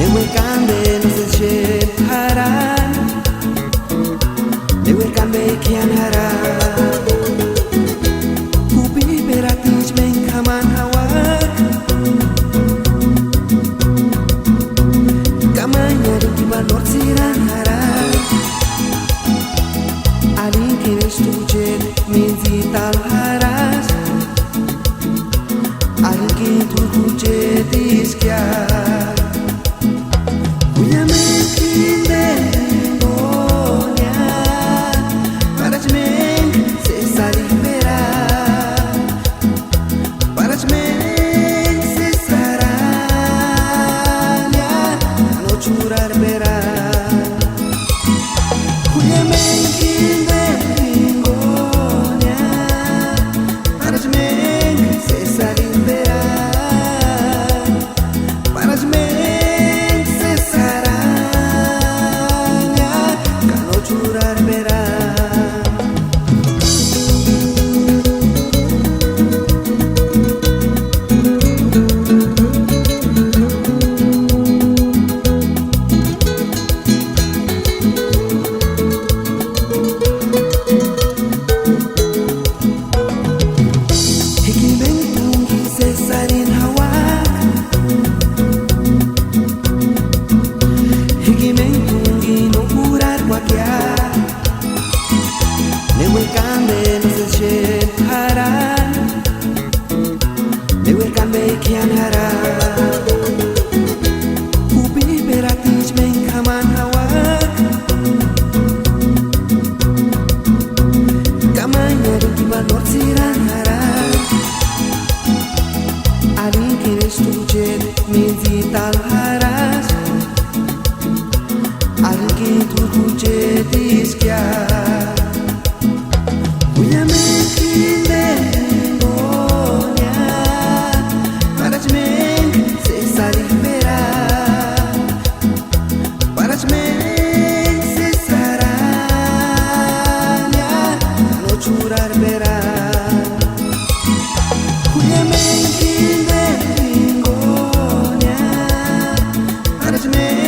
Newekande no se chen haran, Newekande kian haran. Kupi beratij men kaman hawak, kamanya di balor siran haran. Alin kines tujen menzital haras, alin kin tu tujen diskiar. Newekande no se chen haran, Newekande kian haran. Kupi beratij men kaman hawak, kamanya di balor siran haran. Alin kines tujen menzital haras, alin kin tu tujen diskiar. Me